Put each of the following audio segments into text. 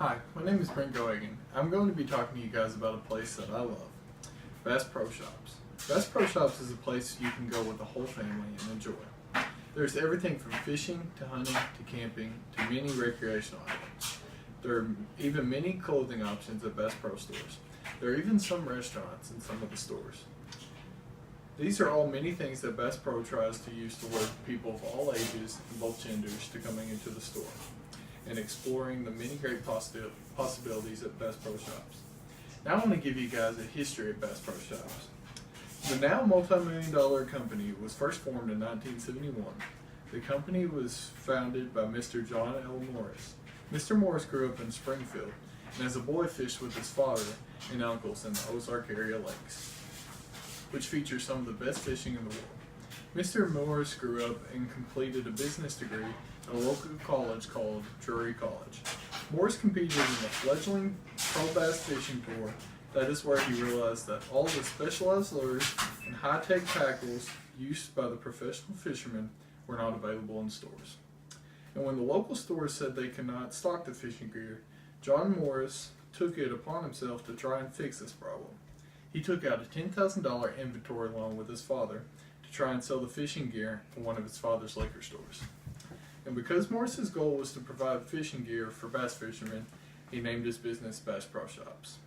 Hi, my name is Brent Gohagen. I'm going to be talking to you guys about a place that I love, Bass Pro Shops. Bass Pro Shops is a place you can go with the whole family and enjoy. There's everything from fishing to hunting to camping to many recreational items. There are even many clothing options at Bass Pro stores. There are even some restaurants in some of the stores. These are all many things that Bass Pro tries to use to lure people of all ages and both genders to coming into the store and exploring the many great possibilities at Bass Pro Shops. Now I want to give you guys a history of Bass Pro Shops. The now multi-million-dollar company was first formed in 1971. The company was founded by Mr. John L. Morris. Mr. Morris grew up in Springfield and as a boy fished with his father and uncles in the Ozark area lakes, which features some of the best fishing in the world. Mr. Morris grew up and completed a business degree at a local college called Drury College. Morris competed in the fledgling pro bass fishing tour. That is where he realized that all the specialized lures and high-tech tackles used by the professional fishermen were not available in stores. And when the local stores said they could not stock the fishing gear, John Morris took it upon himself to try and fix this problem. He took out a $10,000 inventory loan with his father to try and sell the fishing gear in one of his father's liquor stores. And because Morris's goal was to provide fishing gear for bass fishermen, he named his business Bass Pro Shops.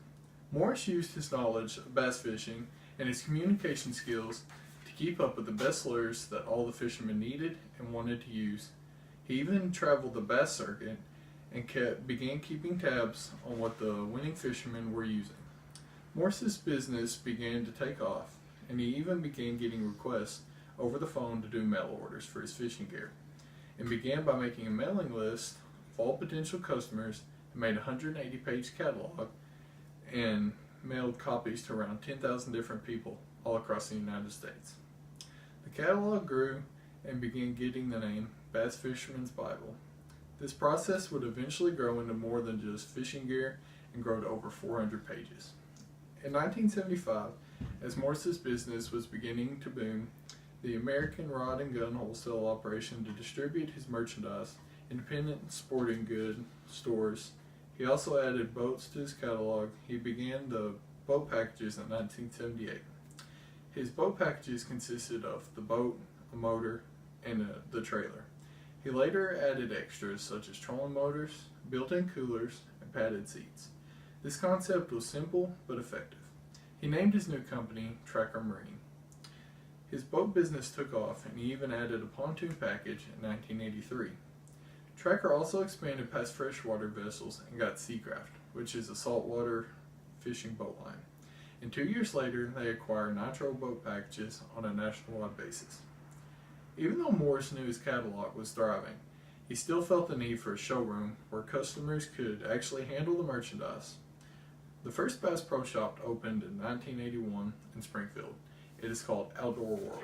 Morris used his knowledge of bass fishing and his communication skills to keep up with the best lures that all the fishermen needed and wanted to use. He even traveled the bass circuit and began keeping tabs on what the winning fishermen were using. Morris's business began to take off, and he even began getting requests over the phone to do mail orders for his fishing gear, and began by making a mailing list of all potential customers and made a 180-page catalog and mailed copies to around 10,000 different people all across the United States. The catalog grew and began getting the name Bass Fisherman's Bible. This process would eventually grow into more than just fishing gear and grow to over 400 pages. In 1975, as Morris's business was beginning to boom, the American Rod and Gun wholesale operation to distribute his merchandise, independent sporting good stores. He also added boats to his catalog. He began the boat packages in 1978. His boat packages consisted of the boat, a motor, and the trailer. He later added extras such as trolling motors, built-in coolers, and padded seats. This concept was simple but effective. He named his new company Tracker Marine. His boat business took off, and he even added a pontoon package in 1983. Tracker also expanded past freshwater vessels and got Seacraft, which is a saltwater fishing boat line. And 2 years later, they acquired Nitro boat packages on a nationwide basis. Even though Morris knew his catalog was thriving, he still felt the need for a showroom where customers could actually handle the merchandise. The first Bass Pro Shop opened in 1981 in Springfield. It is called Outdoor World.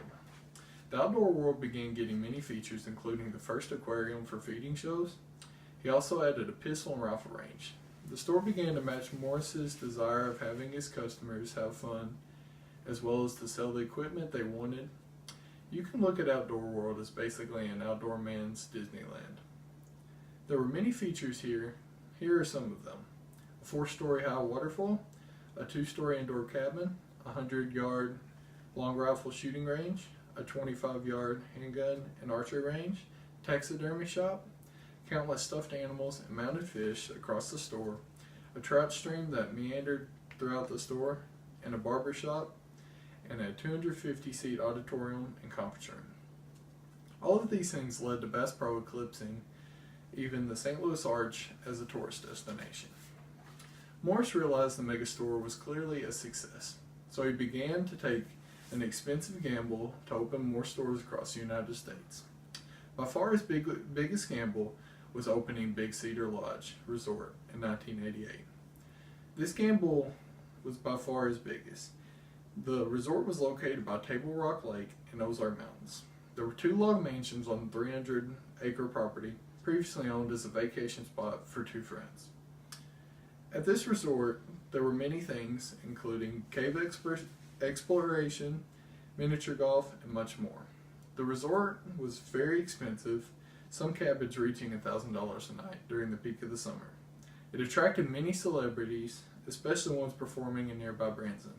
The Outdoor World began getting many features, including the first aquarium for feeding shows. He also added a pistol and rifle range. The store began to match Morris's desire of having his customers have fun, as well as to sell the equipment they wanted. You can look at Outdoor World as basically an outdoor man's Disneyland. There were many features here. Here are some of them. A 4-story high waterfall, a 2-story indoor cabin, a 100-yard long rifle shooting range, a 25-yard handgun and archery range, taxidermy shop, countless stuffed animals and mounted fish across the store, a trout stream that meandered throughout the store, and a barber shop, and a 250-seat auditorium and conference room. All of these things led to Bass Pro eclipsing even the St. Louis Arch as a tourist destination. Morris realized the megastore was clearly a success, so he began to take an expensive gamble to open more stores across the United States. By far his biggest gamble was opening Big Cedar Lodge Resort in 1988. This gamble was by far his biggest. The resort was located by Table Rock Lake in Ozark Mountains. There were 2 log mansions on the 300-acre property previously owned as a vacation spot for 2 friends. At this resort, there were many things, including cave exploration, miniature golf, and much more. The resort was very expensive, some cabins reaching $1,000 a night during the peak of the summer. It attracted many celebrities, especially ones performing in nearby Branson.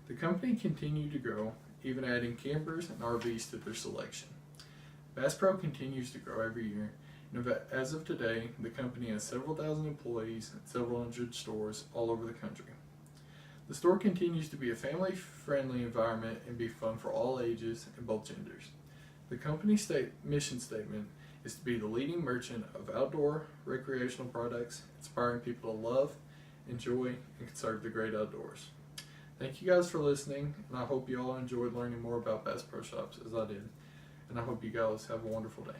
The company continued to grow, even adding campers and RVs to their selection. Bass Pro continues to grow every year, and as of today, the company has several thousand employees and several hundred stores all over the country. The store continues to be a family-friendly environment and be fun for all ages and both genders. The company's mission statement is to be the leading merchant of outdoor recreational products, inspiring people to love, enjoy, and conserve the great outdoors. Thank you guys for listening, and I hope you all enjoyed learning more about Bass Pro Shops as I did. And I hope you guys have a wonderful day.